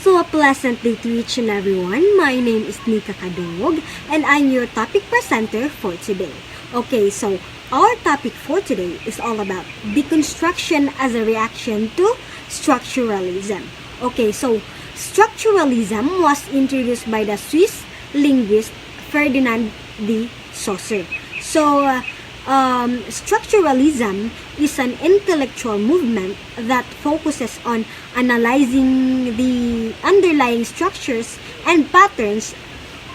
So a pleasant day to each and everyone. My name is Nika Kadog and I'm your topic presenter for today. Okay, so our topic for today is all about deconstruction as a reaction to structuralism. Okay, so structuralism was introduced by the Swiss linguist Ferdinand de Saussure. Structuralism is an intellectual movement that focuses on analyzing the underlying structures and patterns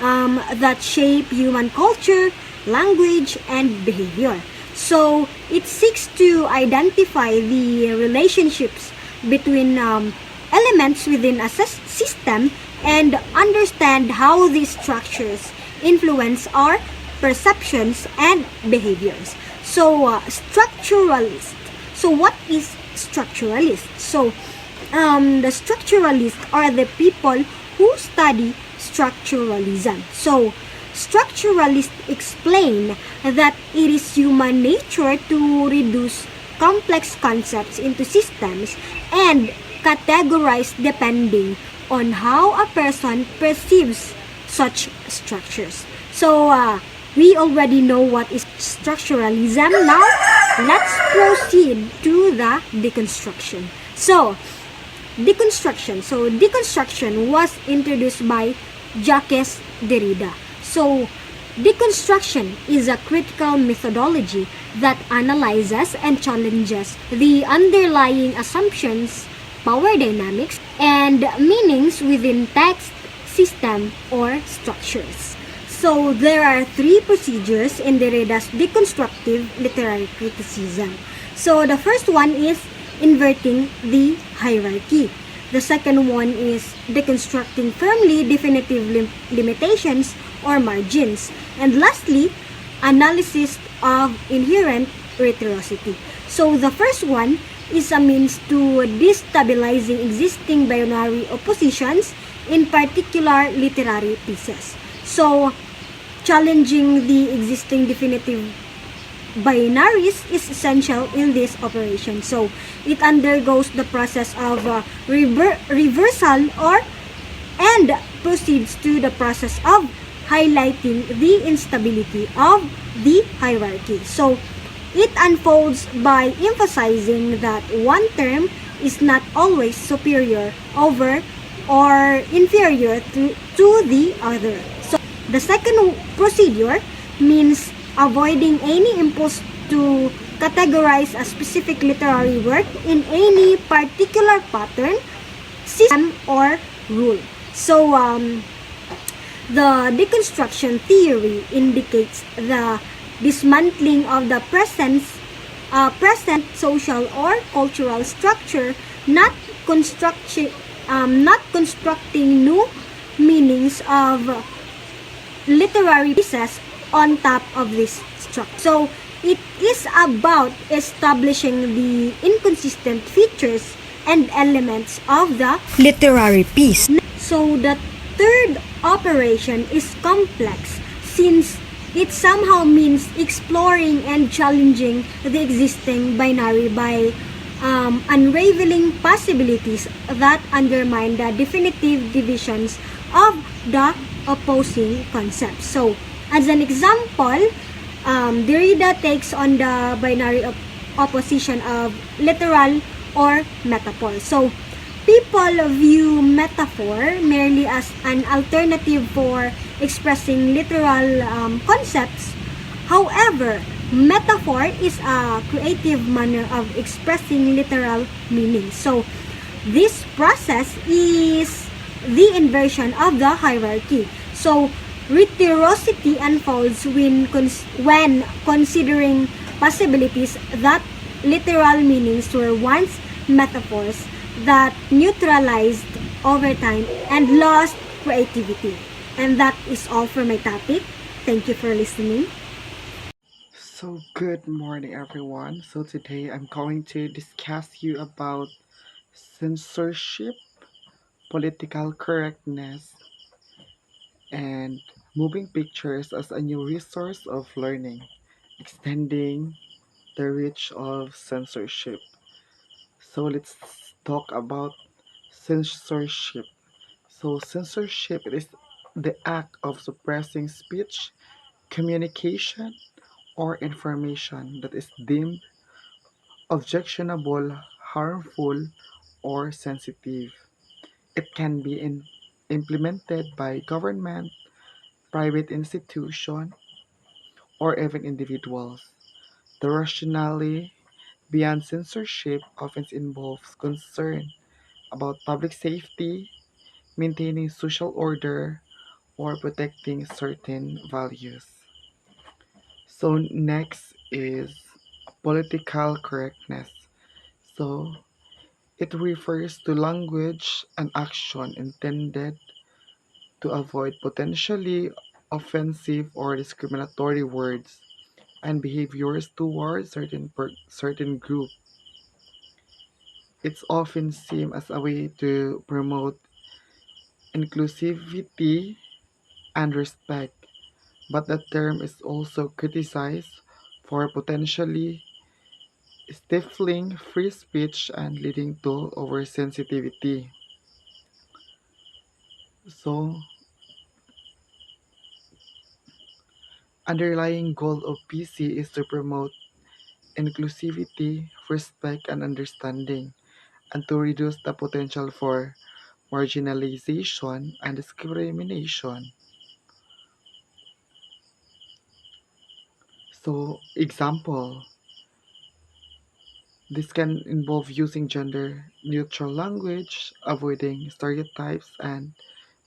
that shape human culture, language, and behavior. So it seeks to identify the relationships between elements within a system and understand how these structures influence our perceptions and behaviors. Structuralist. So what is structuralist? The structuralists are the people who study structuralism. So structuralists explain that it is human nature to reduce complex concepts into systems and categorize depending on how a person perceives such structures. We already know what is structuralism. Now, let's proceed to the deconstruction. Deconstruction was introduced by Jacques Derrida. Deconstruction is a critical methodology that analyzes and challenges the underlying assumptions, power dynamics, and meanings within text, system, or structures. So there are three procedures in Derrida's deconstructive literary criticism. So the first one is inverting the hierarchy. The second one is deconstructing firmly definitive limitations or margins. And lastly, analysis of inherent rhetoricity. So the first one is a means to destabilizing existing binary oppositions, in particular literary pieces. Challenging the existing definitive binaries is essential in this operation. It undergoes the process of reversal and proceeds to the process of highlighting the instability of the hierarchy. It unfolds by emphasizing that one term is not always superior over or inferior to the other. The second procedure means avoiding any impulse to categorize a specific literary work in any particular pattern, system, or rule. The deconstruction theory indicates the dismantling of the present social or cultural structure, not constructing new meanings of literary pieces on top of this structure. It is about establishing the inconsistent features and elements of the literary piece. The third operation is complex since it somehow means exploring and challenging the existing binary by unraveling possibilities that undermine the definitive divisions of the opposing concepts. As an example, Derrida takes on the binary opposition of literal or metaphor. People view metaphor merely as an alternative for expressing literal concepts. However, metaphor is a creative manner of expressing literal meaning. This process is the inversion of the hierarchy. Rhetoricity unfolds when considering possibilities that literal meanings were once metaphors that neutralized over time and lost creativity. And that is all for my topic. Thank you for listening. Good morning, everyone. Today I'm going to discuss you about censorship, political correctness, and moving pictures as a new resource of learning, extending the reach of censorship. Let's talk about censorship. So, censorship is the act of suppressing speech, communication, or information that is deemed objectionable, harmful, or sensitive. It can be implemented by government, private institution, or even individuals. The rationale beyond censorship often involves concern about public safety, maintaining social order, or protecting certain values. So next is political correctness. So it refers to language and action intended to avoid potentially offensive or discriminatory words and behaviors towards certain group. It's often seen as a way to promote inclusivity and respect, but the term is also criticized for potentially stifling free speech and leading to oversensitivity. So, underlying goal of PC is to promote inclusivity, respect, and understanding, and to reduce the potential for marginalization and discrimination. So, example, this can involve using gender neutral language, avoiding stereotypes, and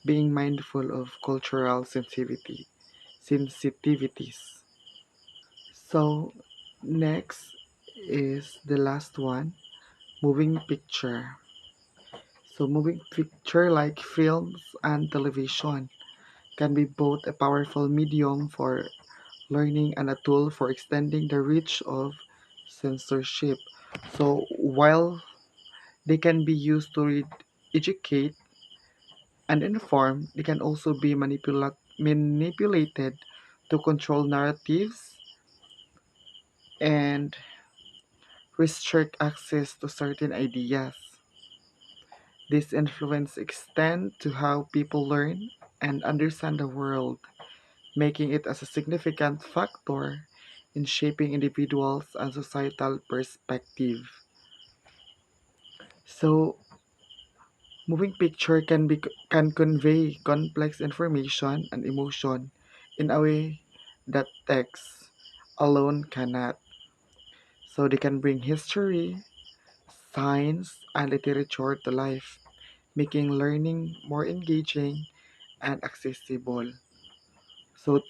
being mindful of cultural sensitivities. So, next is the last one, moving picture. So, moving picture like films and television can be both a powerful medium for learning and a tool for extending the reach of censorship. So, while they can be used to educate and inform, they can also be manipulated to control narratives and restrict access to certain ideas. This influence extends to how people learn and understand the world, making it as a significant factor in shaping individuals and societal perspective. So, moving picture can convey complex information and emotion in a way that text alone cannot. So they can bring history, science, and literature to life, making learning more engaging and accessible. So,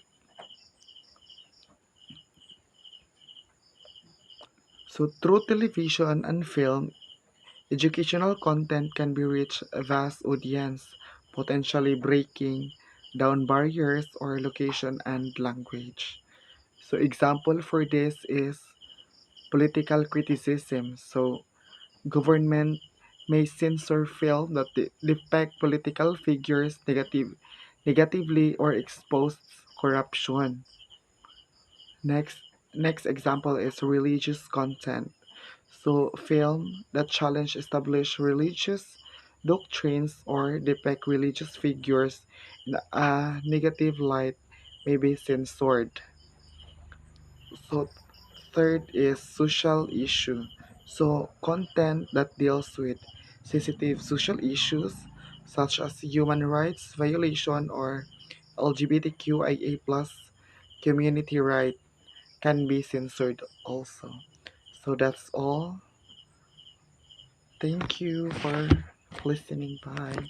so through television and film, educational content can be reach a vast audience, potentially breaking down barriers or location and language. So example for this is political criticism. So government may censor film that depict political figures negatively or expose corruption. Next next example is religious content. So film that challenge established religious doctrines or depict religious figures in a negative light may be censored. So third is social issue. So content that deals with sensitive social issues such as human rights violation or LGBTQIA plus community right can be censored also. So that's all. Thank you for listening. Bye.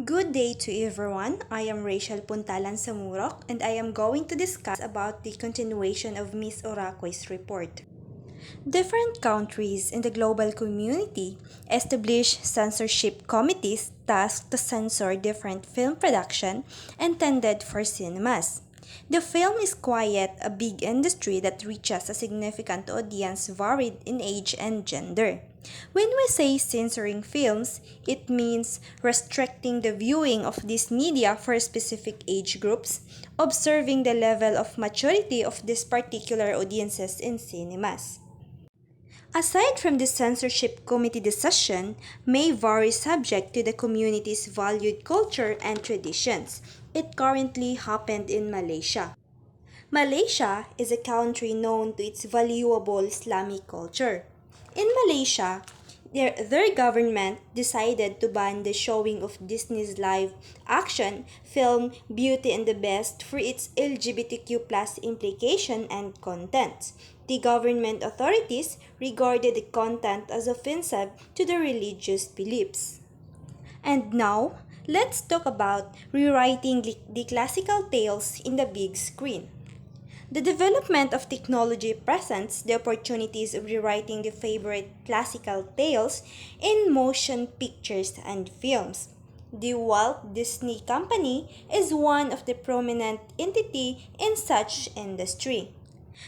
Good day to everyone. I am Rachel Puntalan Samurok and I am going to discuss about the continuation of Miss Oraque's report. Different countries in the global community establish censorship committees tasked to censor different film production intended for cinemas. The film is quite a big industry that reaches a significant audience varied in age and gender. When we say censoring films, it means restricting the viewing of this media for specific age groups, observing the level of maturity of these particular audiences in cinemas. Aside from the censorship committee decision, may vary subject to the community's valued culture and traditions. It currently happened in Malaysia. Malaysia is a country known to its valuable Islamic culture. In Malaysia, their government decided to ban the showing of Disney's live action film Beauty and the Beast for its LGBTQ plus implication and content. The government authorities regarded the content as offensive to their religious beliefs. And now, let's talk about rewriting the classical tales in the big screen. The development of technology presents the opportunities of rewriting the favorite classical tales in motion pictures and films. The Walt Disney Company is one of the prominent entity in such industry.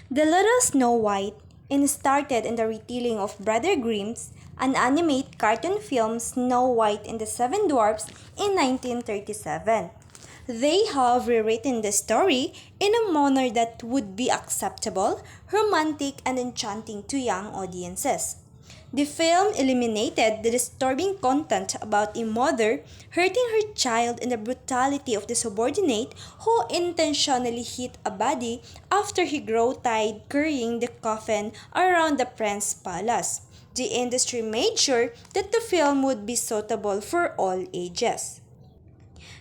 The Little Snow White started in the retelling of Brother Grimm's an animated cartoon film Snow White and the Seven Dwarfs in 1937. They have rewritten the story in a manner that would be acceptable, romantic, and enchanting to young audiences. The film eliminated the disturbing content about a mother hurting her child and the brutality of the subordinate who intentionally hit a body after he grew tired carrying the coffin around the prince's palace. The industry made sure that the film would be suitable for all ages.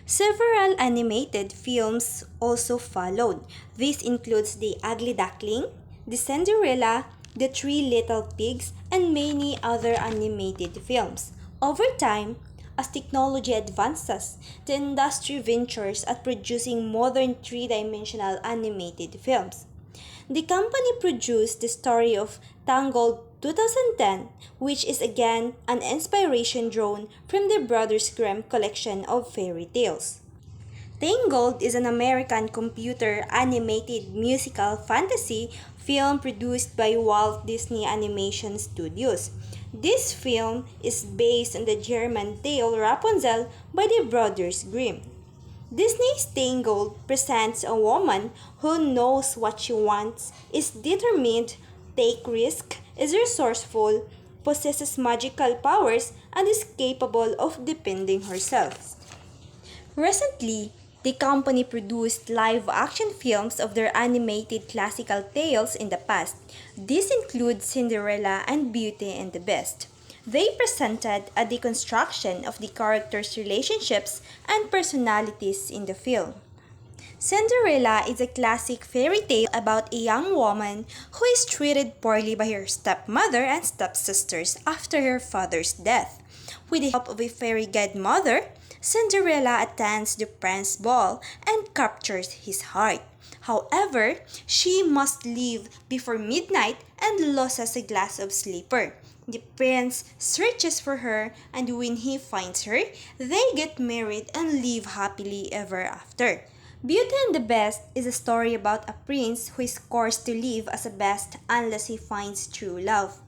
Several animated films also followed. This includes The Ugly Duckling, The Cinderella, The Three Little Pigs, and many other animated films. Over time, as technology advances, the industry ventures at producing modern three-dimensional animated films. The company produced the story of Tangled 2010, which is again an inspiration drawn from the Brothers Grimm collection of fairy tales. Tangled is an American computer animated musical fantasy film produced by Walt Disney Animation Studios. This film is based on the German tale Rapunzel by the Brothers Grimm. Disney's Tangled presents a woman who knows what she wants, is determined, takes risks, is resourceful, possesses magical powers, and is capable of defending herself. Recently, the company produced live-action films of their animated classical tales in the past. These include Cinderella and Beauty and the Beast. They presented a deconstruction of the characters' relationships and personalities in the film. Cinderella is a classic fairy tale about a young woman who is treated poorly by her stepmother and stepsisters after her father's death. With the help of a fairy godmother, Cinderella attends the prince's ball and captures his heart. However, she must leave before midnight and loses a glass of slipper. The prince searches for her, and when he finds her, they get married and live happily ever after. Beauty and the Beast is a story about a prince who is forced to live as a beast unless he finds true love.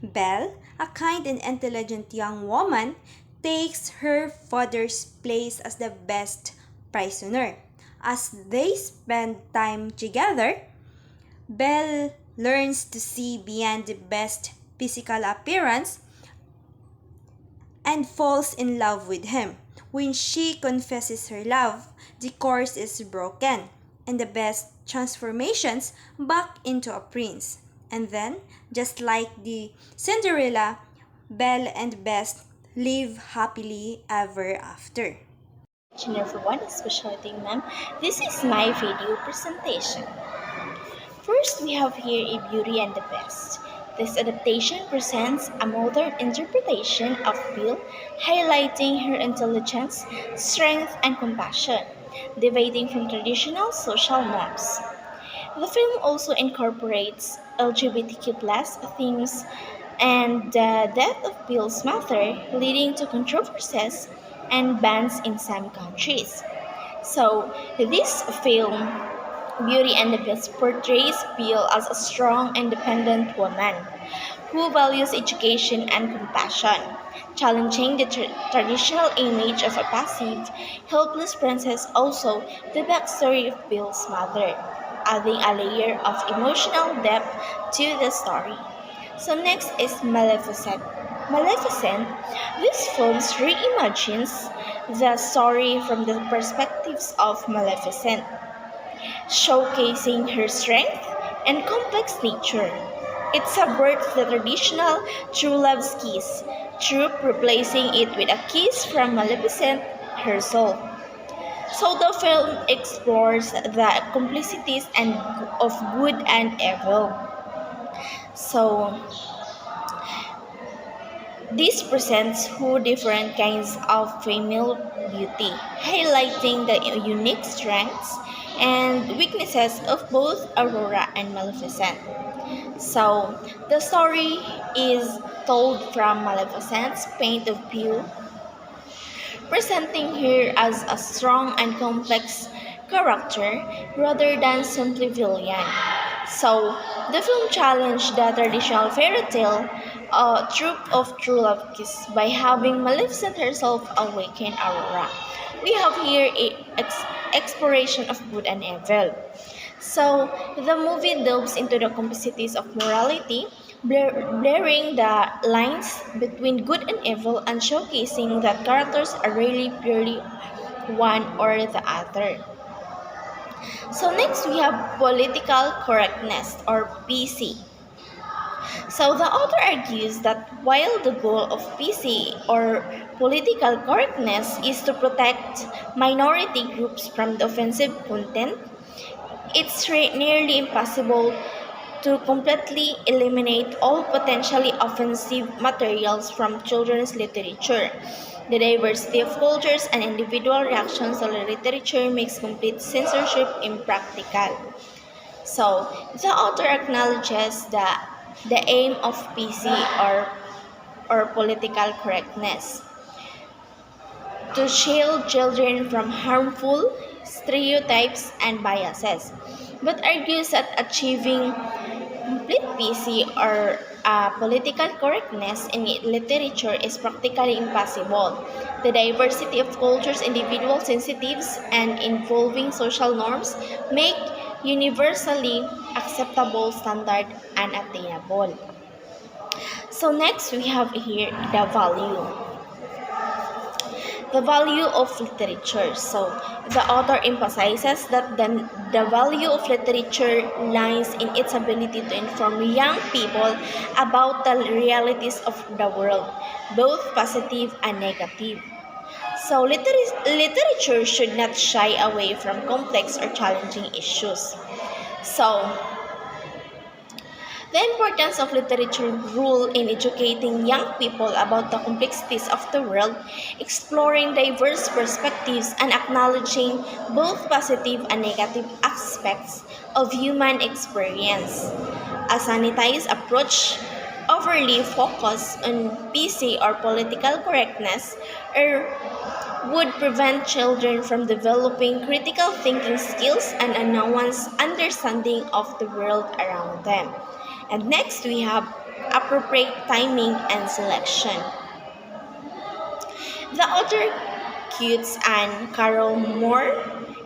Belle, a kind and intelligent young woman, takes her father's place as the best prisoner. As they spend time together, Belle learns to see beyond the best physical appearance and falls in love with him. When she confesses her love, the curse is broken, and the best transformations back into a prince. And then, just like the Cinderella, Belle and Best live happily ever after. Engineer for one specialty, ma'am. This is my video presentation. First, we have here a Beauty and the Beast. This adaptation presents a modern interpretation of Belle, highlighting her intelligence, strength, and compassion, deviating from traditional social norms. The film also incorporates LGBTQ themes and the death of Bill's mother, leading to controversies and bans in some countries. So, this film, Beauty and the Beast, portrays Bill as a strong, independent woman who values education and compassion, challenging the traditional image of a passive, helpless princess. Also, the backstory of Bill's mother, adding a layer of emotional depth to the story. So next is Maleficent. Maleficent, this film reimagines the story from the perspectives of Maleficent, showcasing her strength and complex nature. It subverts the traditional true love kiss trope, replacing it with a kiss from Maleficent herself. So the film explores the complicities of good and evil. So this presents two different kinds of female beauty, highlighting the unique strengths and weaknesses of both Aurora and Maleficent. So, the story is told from Maleficent's point of view, presenting her as a strong and complex character rather than simply villain. So, the film challenged the traditional fairy tale trope of true love kiss by having Maleficent herself awaken Aurora. We have here a exploration of good and evil. So, the movie delves into the complexities of morality, blurring the lines between good and evil and showcasing that characters are really purely one or the other. So, next we have political correctness or PC. So, the author argues that while the goal of PC or political correctness is to protect minority groups from the offensive content, it's nearly impossible to completely eliminate all potentially offensive materials from children's literature. The diversity of cultures and individual reactions to the literature makes complete censorship impractical. So, the author acknowledges that the aim of PC or political correctness to shield children from harmful stereotypes and biases, but argues that achieving complete PC or political correctness in literature is practically impossible. The diversity of cultures, individual sensitives, and involving social norms make universally acceptable standard unattainable. So next we have here the value of literature. So, the author emphasizes that the value of literature lies in its ability to inform young people about the realities of the world, both positive and negative. So, literature should not shy away from complex or challenging issues. So, the importance of literature role in educating young people about the complexities of the world, exploring diverse perspectives, and acknowledging both positive and negative aspects of human experience. A sanitized approach overly focused on PC or political correctness would prevent children from developing critical thinking skills and a nuanced understanding of the world around them. And next we have appropriate timing and selection. The author Cutes and Carol Moore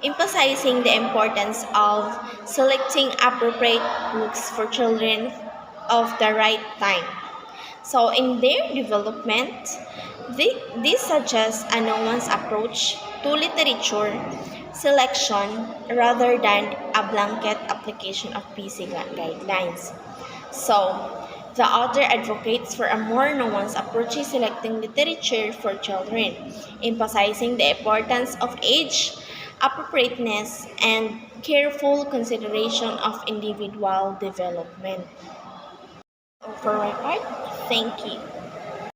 emphasizing the importance of selecting appropriate books for children of the right time. So in their development, this suggests a nuanced approach to literature selection rather than a blanket application of PC guidelines. So, the author advocates for a more nuanced approach in selecting literature for children, emphasizing the importance of age, appropriateness, and careful consideration of individual development. For my part, thank you.